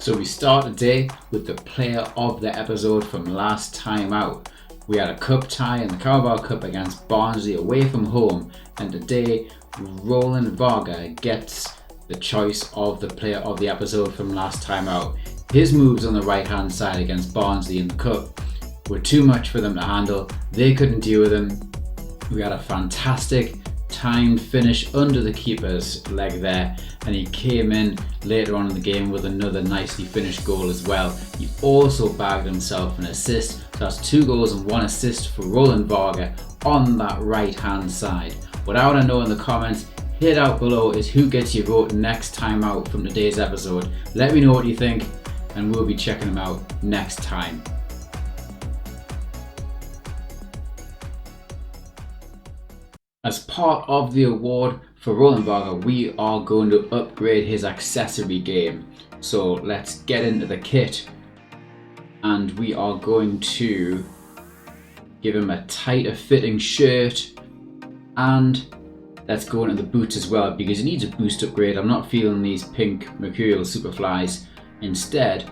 So we start today with the player of the episode from last time out. We had a cup tie in the Carabao Cup against Barnsley away from home, and today Roland Varga gets the choice of the player of the episode from last time out. His moves on the right hand side against Barnsley in the cup were too much for them to handle. They couldn't deal with him. We had a fantastic timed finish under the keeper's leg there, and he came in later on in the game with another nicely finished goal as well. He also bagged himself an assist, so that's 2 goals and 1 assist for Roland Varga on that right hand side. What I want to know in the comments, hit out below, is who gets your vote next time out from today's episode. Let me know what you think, and we'll be checking them out next time. As part of the award for Roland Varga, we are going to upgrade his accessory game. So let's get into the kit, and we are going to give him a tighter fitting shirt, and let's go into the boots as well because he needs a boost upgrade. I'm not feeling these pink Mercurial Superflies. Instead,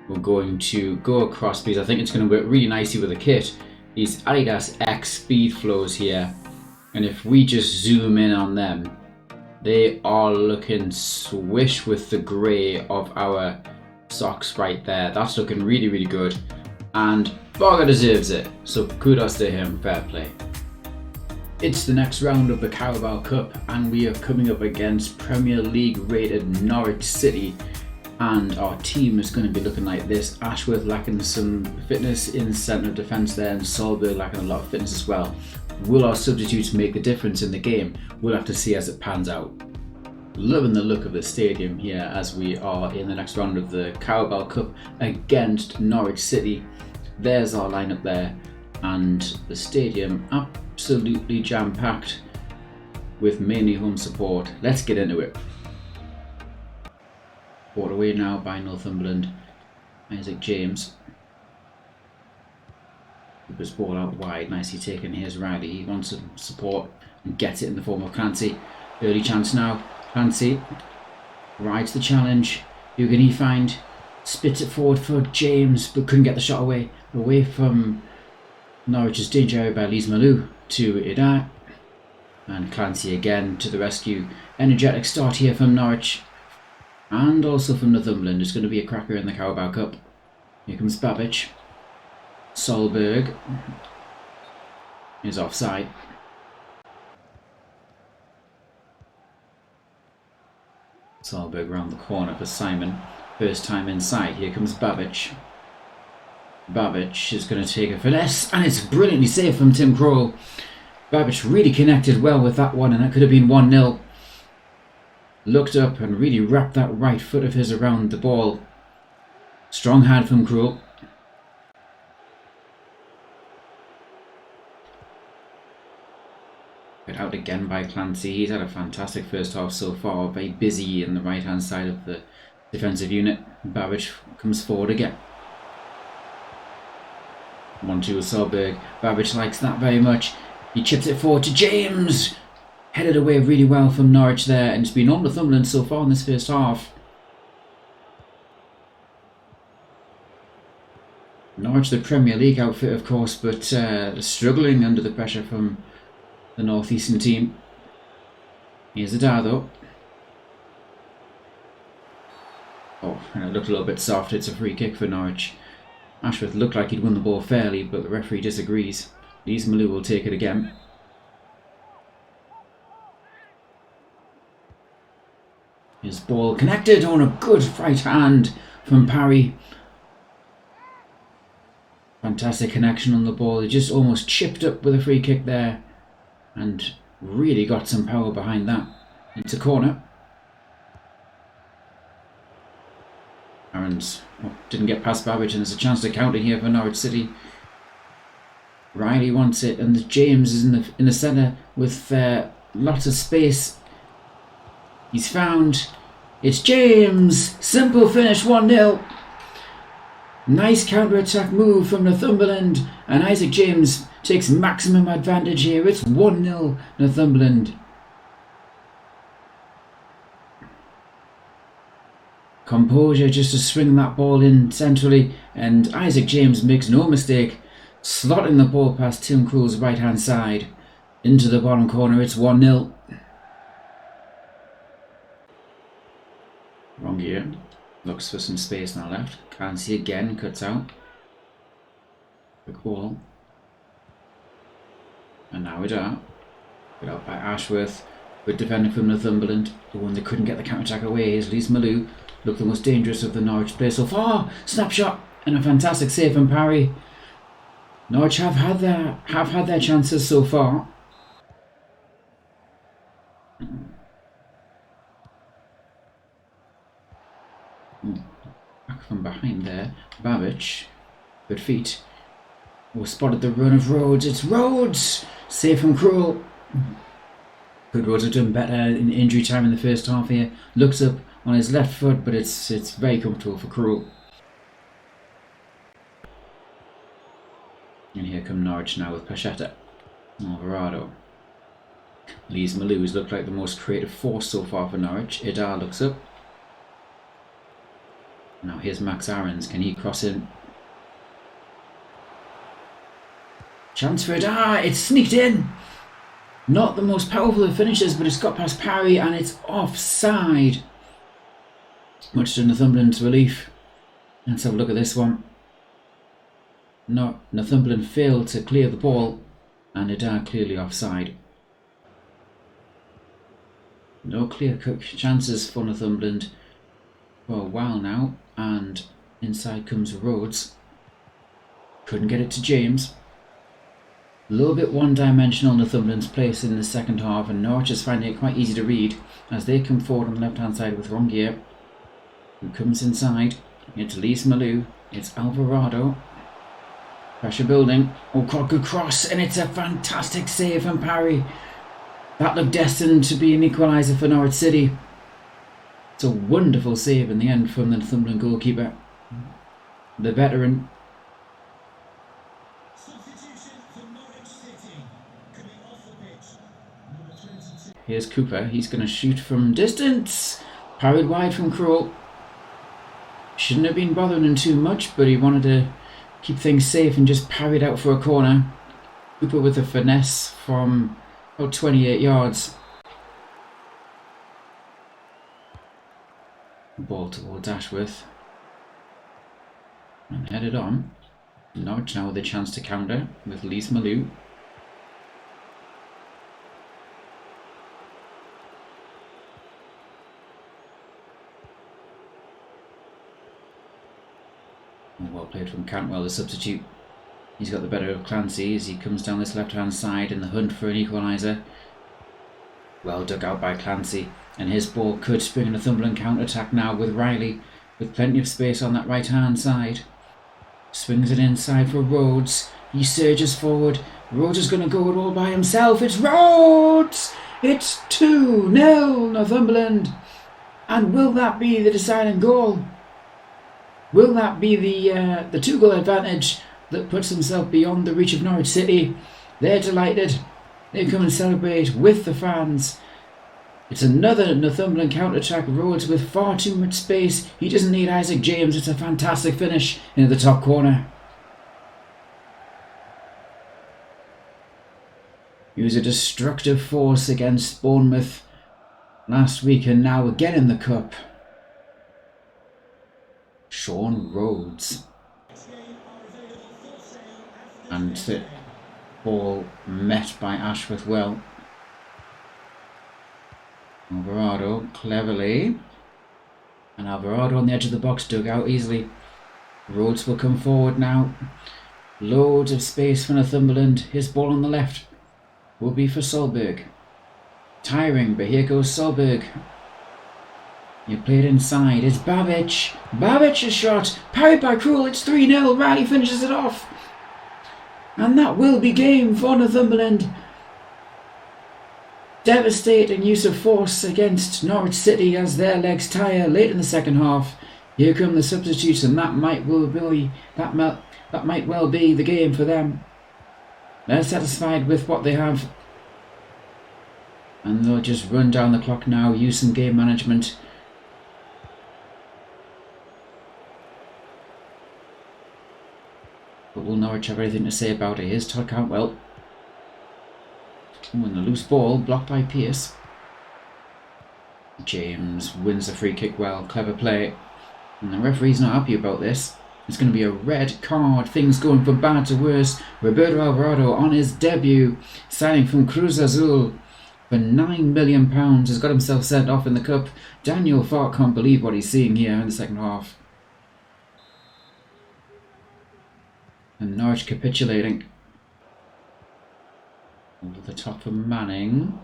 we're going to go across because I think it's going to work really nicely with the kit. These Adidas X Speed Flows here. And if we just zoom in on them, they are looking swish with the grey of our socks right there. That's looking really, really good. And Varga deserves it. So kudos to him, fair play. It's the next round of the Carabao Cup, and we are coming up against Premier League rated Norwich City. And our team is going to be looking like this. Ashworth lacking some fitness in centre of defence there, and Solberg lacking a lot of fitness as well. Will our substitutes make the difference in the game? We'll have to see as it pans out. Loving the look of the stadium here as we are in the next round of the Carabao Cup against Norwich City. There's our lineup there, and the stadium absolutely jam-packed with mainly home support. Let's get into it. Brought away now by Northumberland. Isaac James. This ball out wide, nicely taken. Here's Riley. He wants some support and gets it in the form of Clancy. Early chance now. Clancy rides the challenge. Who can he find? Spits it forward for James, but couldn't get the shot away from Norwich's danger area by Lise Malou to Ida. And Clancy again to the rescue. Energetic start here from Norwich and also from Northumberland. It's going to be a cracker in the Carabao Cup. Here comes Babic. Solberg is offside. Solberg round the corner for Simon. First time inside. Here comes Babic. Babic is going to take a finesse, and it's brilliantly saved from Tim Krul. Babic really connected well with that one, and that could have been 1-0. Looked up and really wrapped that right foot of his around the ball. Strong hand from Krul. Out again by Clancy. He's had a fantastic first half so far, very busy in the right hand side of the defensive unit. Babic comes forward again. 1-2 with Solberg. Babic likes that very much. He chips it forward to James. Headed away really well from Norwich there, and it's been on Northumberland so far in this first half. Norwich, the Premier League outfit of course, but they're struggling under the pressure from the northeastern team. Here's Adado. Oh, and it looked a little bit soft. It's a free kick for Norwich. Ashworth looked like he'd won the ball fairly, but the referee disagrees. Lise Malou will take it again. His ball connected on a good right hand from Parry. Fantastic connection on the ball. He just almost chipped up with a free kick there, and really got some power behind that. Into corner. Aarons didn't get past Babic, and there's a chance to counter here for Norwich City. Riley wants it, and James is in the centre with lots of space. He's found. It's James! Simple finish, 1-0. Nice counter-attack move from Northumberland, and Isaac James takes maximum advantage here. It's 1-0 Northumberland. composure just to swing that ball in centrally, and Isaac James makes no mistake, slotting the ball past Tim Krul's right hand side into the bottom corner. It's 1-0. Wrong gear. Looks for some space on the left. Can't see again. Cuts out. Quick ball. And now we are. Put out by Ashworth. Good defender from Northumberland. The one that couldn't get the counter-attack away is Lise Malou. Look the most dangerous of the Norwich players so far. Snapshot and a fantastic save from Parry. Norwich have had their chances so far. Back from behind there. Babic. Good feet. Oh, spotted the run of Rhodes. It's Rhodes! Save from Krul. Could Rhodes have done better in injury time in the first half here. Looks up on his left foot, but it's very comfortable for Krul. And here come Norwich now with Pacheta. Alvarado. Lise Malou has looked like the most creative force so far for Norwich. Idar looks up. Now here's Max Aarons. Can he cross in? Chance for Idar. It's sneaked in. Not the most powerful of finishes, but it's got past Parry and it's offside. Much to Northumberland's relief. Let's have a look at this one. No, Northumberland failed to clear the ball and Idar clearly offside. No clear-cut chances for Northumberland for a while now, and inside comes Rhodes. Couldn't get it to James. A little bit one-dimensional Northumberland's place in the second half, and Norwich is finding it quite easy to read as they come forward on the left-hand side with Rongier, who comes inside. It's Lise Malou. It's Alvarado. Pressure building. Oh God, good cross, and it's a fantastic save from Parry. That looked destined to be an equaliser for Norwich City. It's a wonderful save in the end from the Northumberland goalkeeper, the veteran. Here's Cooper. He's going to shoot from distance. Parried wide from Krul. Shouldn't have been bothering him too much, but he wanted to keep things safe and just parried out for a corner. Cooper with a finesse from about 28 yards. Ball towards Ashworth. And headed on. Norwich now with a chance to counter with Lise Malou. Well played from Cantwell, the substitute. He's got the better of Clancy as he comes down this left-hand side in the hunt for an equaliser. Well dug out by Clancy, and his ball could spring a Northumberland counter-attack now with Riley, with plenty of space on that right-hand side. Swings it inside for Rhodes. He surges forward. Rhodes is going to go it all by himself. It's Rhodes! It's 2-0 Northumberland. And will that be the deciding goal? Will that be the two-goal advantage that puts himself beyond the reach of Norwich City? They're delighted. They come and celebrate with the fans. It's another Northumberland counter-attack. Rhodes with far too much space. He doesn't need Isaac James. It's a fantastic finish into the top corner. He was a destructive force against Bournemouth last week and now again in the Cup. Sean Rhodes. And the ball met by Ashworth well. Alvarado cleverly. And Alvarado on the edge of the box dug out easily. Rhodes will come forward now. Loads of space for Northumberland. His ball on the left will be for Solberg. Tiring, but here goes Solberg. You play it inside. It's Babic. Babic's shot. Parried by Krul. It's 3-0. Riley finishes it off. And that will be game for Northumberland. Devastating use of force against Norwich City as their legs tire late in the second half. Here come the substitutes, and that might well be the game for them. They're satisfied with what they have, and they'll just run down the clock now, use some game management. But will Norwich have anything to say about it? Here's Todd Cantwell. Oh, and the loose ball blocked by Pearce. James wins the free kick well. Clever play. And the referee's not happy about this. It's going to be a red card. Things going from bad to worse. Roberto Alvarado on his debut, signing from Cruz Azul for £9 million, has got himself sent off in the cup. Daniel Fark can't believe what he's seeing here in the second half. And Norwich capitulating. Over the top for Manning.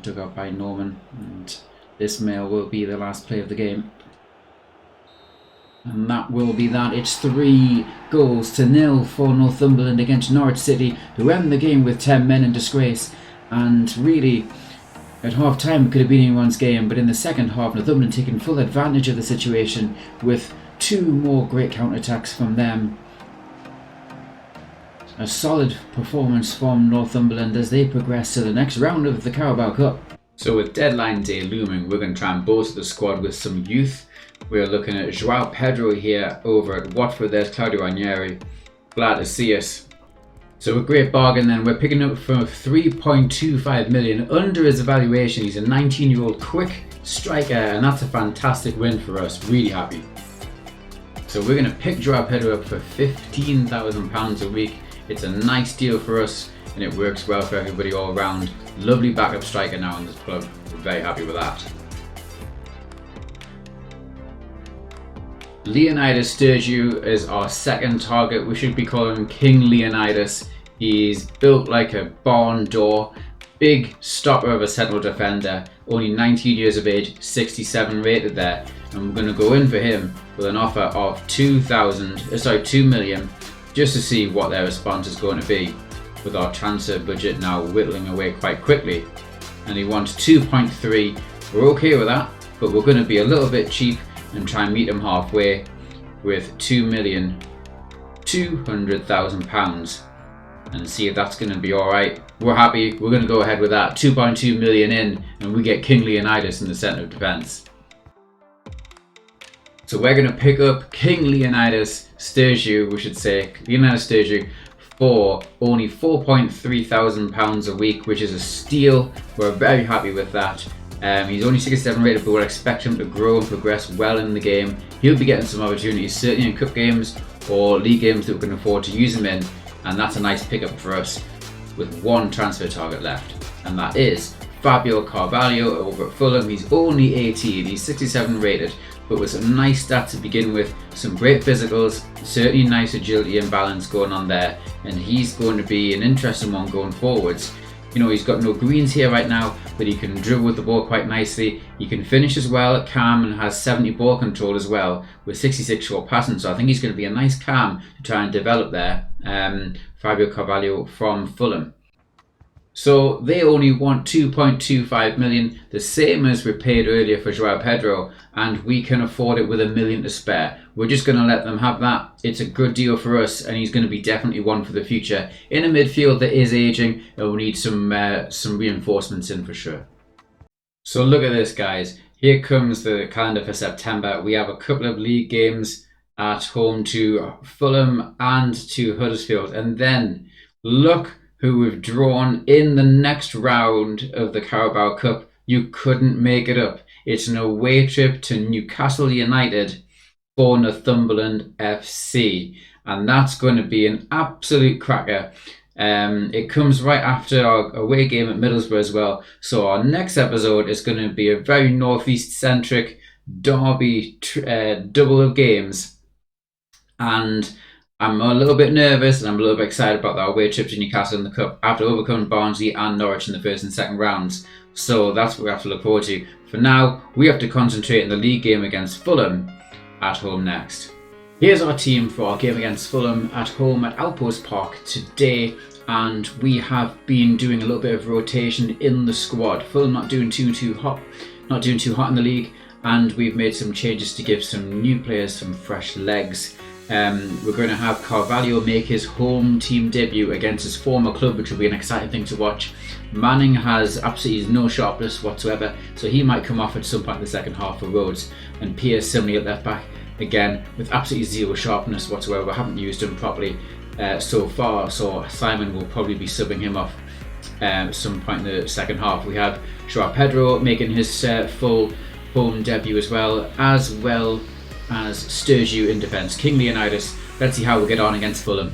Dug out by Norman. And this will be the last play of the game. And that will be that. It's 3-0 for Northumberland against Norwich City, who end the game with 10 men in disgrace. And really, at half time it could have been anyone's game, but in the second half Northumberland taking full advantage of the situation with 2 more great counter-attacks from them. A solid performance from Northumberland as they progress to the next round of the Carabao Cup. So with deadline day looming, we're going to try and bolster the squad with some youth. We're looking at João Pedro here over at Watford. There's Claudio Ranieri. Glad to see us. So a great bargain then. We're picking up for 3.25 million under his evaluation. He's a 19-year-old quick striker, and that's a fantastic win for us. Really happy. So we're going to pick João Pedro up for £15,000 a week. It's a nice deal for us, and it works well for everybody all around. Lovely backup striker now in this club. We're very happy with that. Leonidas Sturgeon is our second target. We should be calling him King Leonidas. He's built like a barn door. Big stopper of a central defender. Only 19 years of age, 67 rated there. And we're going to go in for him with an offer of 2 million, just to see what their response is going to be. With our transfer budget now whittling away quite quickly. And he wants 2.3. We're okay with that, but we're going to be a little bit cheap and try and meet him halfway with £2,200,000 and see if that's going to be alright. We're happy. We're going to go ahead with that. 2.2 million in, and we get King Leonidas in the centre of defence. So we're going to pick up King Leonidas Sturgeon, we should say, Leonidas Sturgeon, for only £4,300 a week, which is a steal. We're very happy with that. He's only 67 rated, but we'll expect him to grow and progress well in the game. He'll be getting some opportunities, certainly in cup games or league games that we can afford to use him in, and that's a nice pickup for us with 1 transfer target left, and that is Fabio Carvalho over at Fulham. He's only 18, he's 67 rated, but with some nice stats to begin with, some great physicals, certainly nice agility and balance going on there, and he's going to be an interesting one going forwards. You know, he's got no greens here right now, but he can dribble with the ball quite nicely. He can finish as well at calm and has 70 ball control as well with 66 short passing. So I think he's going to be a nice calm to try and develop there. Fabio Carvalho from Fulham. So they only want 2.25 million, the same as we paid earlier for João Pedro, and we can afford it with $1 million to spare. We're just going to let them have that. It's a good deal for us, and he's going to be definitely one for the future. In a midfield that is aging, and we'll need some reinforcements in for sure. So look at this, guys. Here comes the calendar for September. We have a couple of league games at home to Fulham and to Huddersfield, and then look who we've drawn in the next round of the Carabao Cup. You couldn't make it up. It's an away trip to Newcastle United for Northumberland FC, and that's going to be an absolute cracker. It comes right after our away game at Middlesbrough as well, so our next episode is going to be a very northeast centric derby double of games, and I'm a little bit nervous and I'm a little bit excited about that away trip to Newcastle in the Cup after overcoming Barnsley and Norwich in the first and second rounds. So that's what we have to look forward to. For now, we have to concentrate on the league game against Fulham at home next. Here's our team for our game against Fulham at home at Outpost Park today, and we have been doing a little bit of rotation in the squad. Fulham not doing too hot in the league, and we've made some changes to give some new players some fresh legs. We're going to have Carvalho make his home team debut against his former club, which will be an exciting thing to watch. Manning has absolutely no sharpness whatsoever, so he might come off at some point in the second half for Rhodes, and Pearce similarly at left back. again with absolutely zero sharpness whatsoever. I haven't used him properly so far, so Simon will probably be subbing him off some point in the second half. We have Joao Pedro making his full home debut as well as Sturgeon in defence. King Leonidas. Let's see how we get on against Fulham.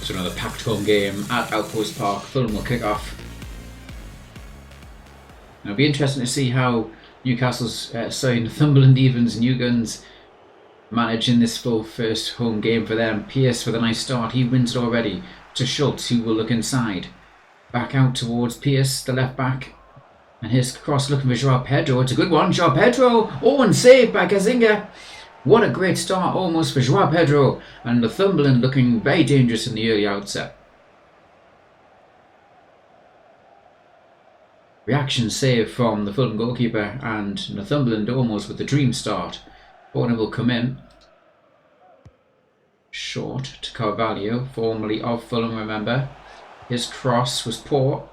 So another packed home game at Outpost Park. Fulham will kick off. Now, it'll be interesting to see how Newcastle's Northumberland Evans New Guns manage in this full first home game for them. Pearce with a nice start. He wins it already to Schultz, who will look inside. Back out towards Pearce, the left back. And his cross looking for Joao Pedro. It's a good one. Joao Pedro. Oh, and saved by Gazinga. What a great start almost for Joao Pedro. And Northumberland looking very dangerous in the early outset. Reaction save from the Fulham goalkeeper, and Northumberland almost with the dream start. Corner will come in. Short to Carvalho, formerly of Fulham, remember. His cross was poor.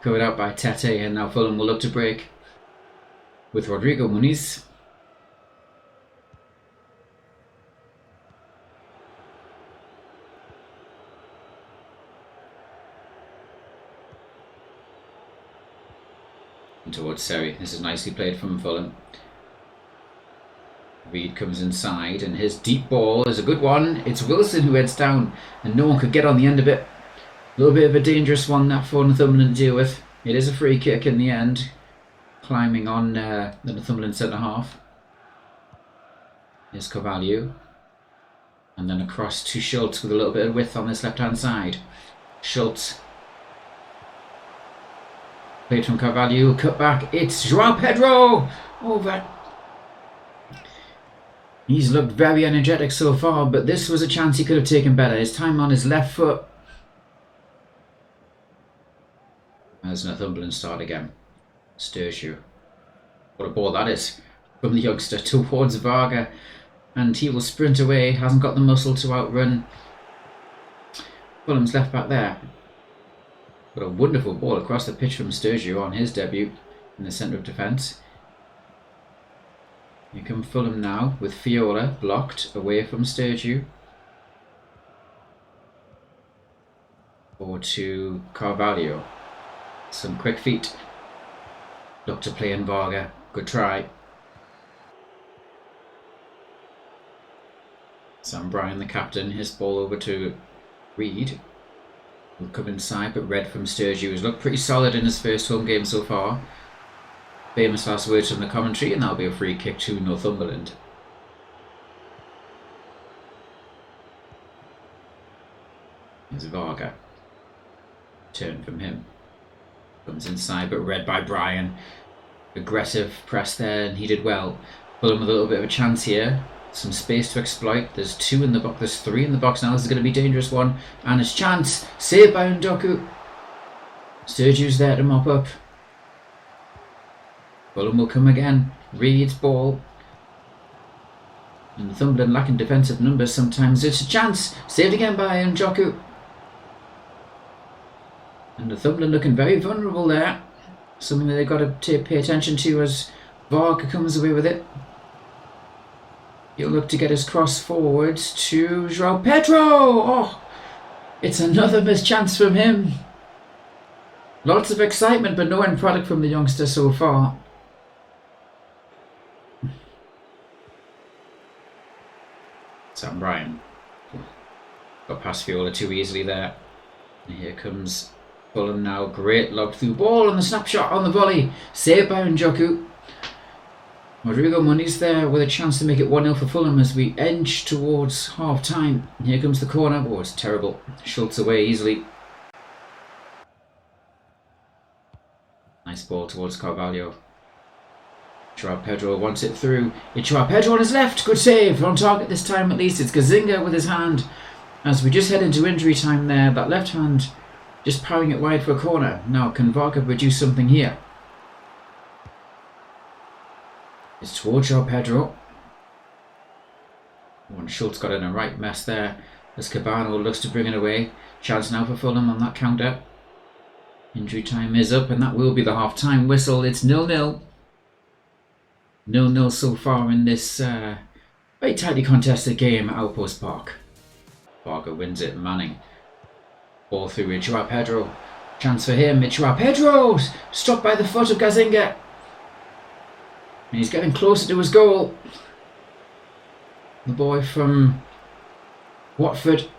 Covered out by Tete, and now Fulham will look to break with Rodrigo Muniz. Towards Seri. This is nicely played from Fulham. Reed comes inside, and his deep ball is a good one. It's Wilson who heads down, and no one could get on the end of it. A little bit of a dangerous one that for Northumberland to deal with. It is a free kick in the end, climbing on the Northumberland centre half. Here's Carvalho, and then across to Schultz with a little bit of width on this left hand side. Schultz. Played from Carvalho, cut back, it's Joao Pedro! Over. He's looked very energetic so far, but this was a chance he could have taken better. His time on his left foot. As Northumberland start again. Sturgeon. What a ball that is from the youngster towards Varga. And he will sprint away, hasn't got the muscle to outrun Fulham's left back there. But a wonderful ball across the pitch from Sturgeon on his debut in the centre of defence. Here come Fulham now with Fiola blocked away from Sturgeon. Or to Carvalho. Some quick feet. Look to play in Varga. Good try. Sam Bryan, the captain, his ball over to Reed. Will come inside, but red from Sturgeon, who's looked pretty solid in his first home game so far. Famous last words from the commentary, and that'll be a free kick to Northumberland. Here's Varga. Turn from him. Comes inside, but read by Bryan. Aggressive press there, and he did well. Fulham with a little bit of a chance here. Some space to exploit. There's two in the box. There's three in the box now. This is going to be a dangerous one. And his chance. Saved by Ndoku. Sturgeon's there to mop up. Fulham will come again. Reed's ball. And Northumberland lacking defensive numbers sometimes. It's a chance. Saved again by Njoku. And Northumberland looking very vulnerable there. Something that they've got to pay attention to as Varga comes away with it. He'll look to get his cross forwards to Joao Pedro. Oh, it's another missed chance from him. Lots of excitement, but no end product from the youngster so far. Sam Bryan got past Fiola too easily there. And here comes Fulham now. Great lob through ball and the snapshot on the volley. Saved by Njoku. Rodrigo Muniz there with a chance to make it 1-0 for Fulham as we edge towards half time. Here comes the corner. Oh, it's terrible. Schultz away easily. Nice ball towards Carvalho. Joao Pedro wants it through. It's Joao Pedro on his left. Good save. On target this time at least. It's Gazinga with his hand. As we just head into injury time there. That left hand just powering it wide for a corner. Now can Varga produce something here? It's towards Joao Pedro. Schultz got in a right mess there. as Cabano looks to bring it away. Chance now for Fulham on that counter. Injury time is up, and that will be the half-time whistle. It's 0-0. 0-0 so far in this very tightly contested game at Outpost Park. Varga wins it. Manning. Ball through with Joao Pedro. Chance for him. It's Joao Pedro! Stopped by the foot of Gazzaniga. And he's getting closer to his goal. The boy from Watford.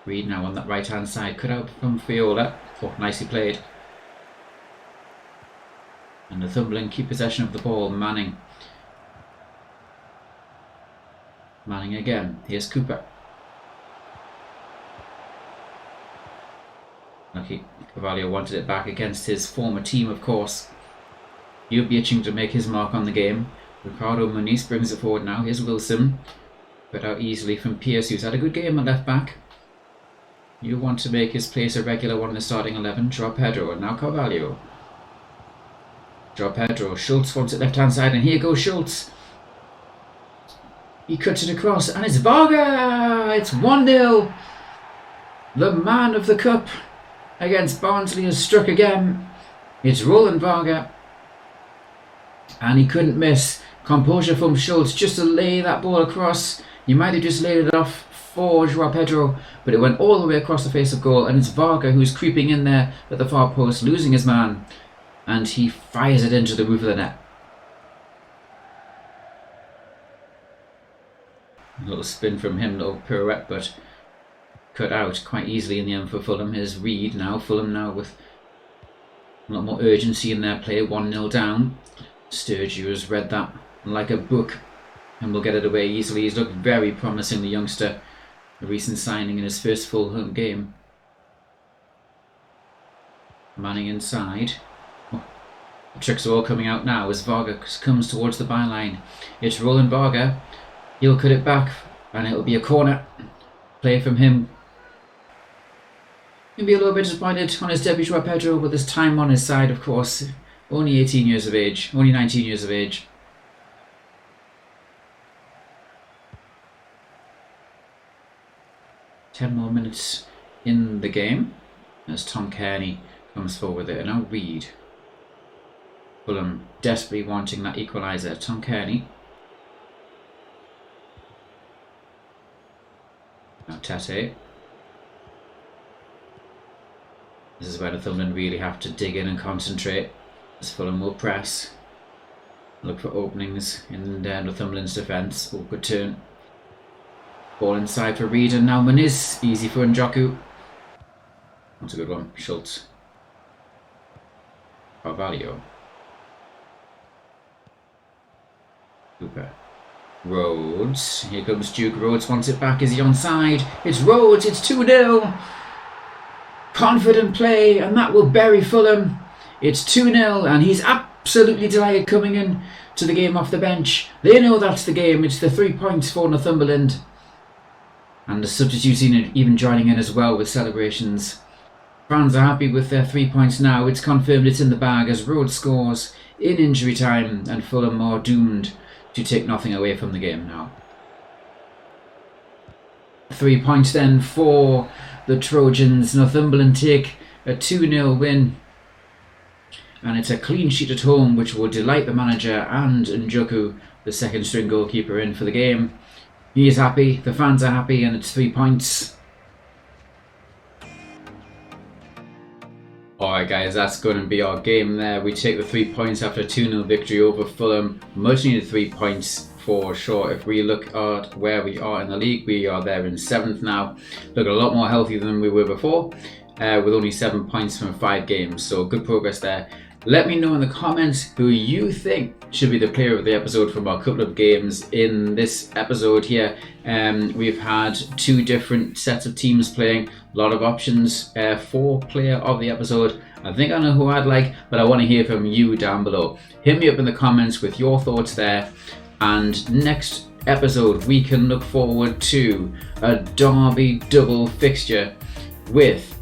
Reed now on that right hand side, cut out from Fiola. Oh, nicely played. And Northumberland keep possession of the ball. Manning again. Here's Cooper. Lucky Carvalho wanted it back against his former team, of course. He'll be itching to make his mark on the game. Ricardo Muniz brings it forward now. Here's Wilson. Cut out easily from Pierce, who's had a good game at left back. You want to make his place a regular one in the starting 11. Joao Pedro and now Carvalho. Joao Pedro. Schultz wants it left hand side, and here goes Schultz. He cuts it across, and it's Varga! It's 1-0. The man of the cup against Barnsley has struck again. It's Roland Varga. And he couldn't miss. Composure from Schultz just to lay that ball across. He might have just laid it off for Joao Pedro, but it went all the way across the face of goal, and it's Varga who's creeping in there at the far post, losing his man, and he fires it into the roof of the net. A little spin from him, little pirouette, but cut out quite easily in the end for Fulham. Here's Reed now. Fulham now with a lot more urgency in their play, 1-0 down. Sturgis has read that like a book and will get it away easily. He's looked very promising, the youngster. A recent signing in his first full home game. Manning inside. Oh, the tricks are all coming out now as Varga comes towards the byline. It's Roland Varga. He'll cut it back and it'll be a corner. Play from him. He'll be a little bit disappointed on his debut, Joao Pedro, with his time on his side, of course. Only 18 years of age. Only 19 years of age. Ten more minutes in the game as Tom Kearney comes forward there. Now Reed. Fulham desperately wanting that equaliser. Tom Kearney. Now Tete. This is where Northumberland really have to dig in and concentrate, as Fulham will press. Look for openings in Northumberland's defence. Oh, good turn. Ball inside for Reed, and now Muniz. Easy for Njoku. That's a good one. Schultz. Carvalho. Cooper. Rhodes. Here comes Duke. Rhodes wants it back. Is he onside? It's Rhodes. It's 2-0. Confident play, and that will bury Fulham. It's 2-0, and he's absolutely delighted coming in to the game off the bench. They know that's the game. It's the 3 points for Northumberland. And the substitutes even joining in as well with celebrations. Fans are happy with their 3 points now. It's confirmed it's in the bag as Rhodes scores in injury time, and Fulham are doomed to take nothing away from the game now. 3 points then for the Trojans. Northumberland take a 2-0 win. And it's a clean sheet at home, which will delight the manager and Njoku, the second string goalkeeper, in for the game. He is happy, the fans are happy, and it's 3 points. Alright guys, that's going to be our game there. We take the 3 points after a 2-0 victory over Fulham. Much needed 3 points for sure. If we look at where we are in the league, we are there in 7th now. Look a lot more healthy than we were before, with only 7 points from 5 games. So good progress there. Let me know in the comments who you think should be the player of the episode from our couple of games in this episode here. We've had 2 different sets of teams playing, a lot of options for player of the episode. I think I know who I'd like, but I want to hear from you down below. Hit me up in the comments with your thoughts there. And next episode we can look forward to a derby double fixture with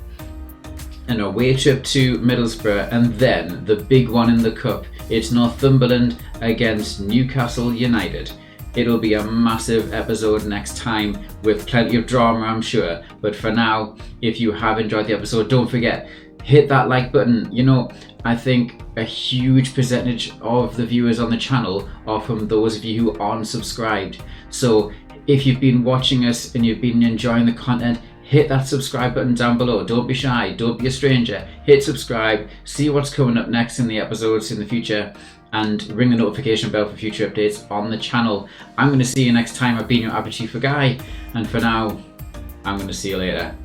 an away trip to Middlesbrough, and then the big one in the cup. It's Northumberland against Newcastle United. It'll be a massive episode next time with plenty of drama, I'm sure. But for now, if you have enjoyed the episode, don't forget, hit that like button. You know, I think a huge percentage of the viewers on the channel are from those of you who aren't subscribed. So if you've been watching us and you've been enjoying the content, hit that subscribe button down below. Don't be shy, don't be a stranger. Hit subscribe, see what's coming up next in the episodes in the future, and ring the notification bell for future updates on the channel. I'm going to see you next time. I've been your Aperture Guy, and for now, I'm going to see you later.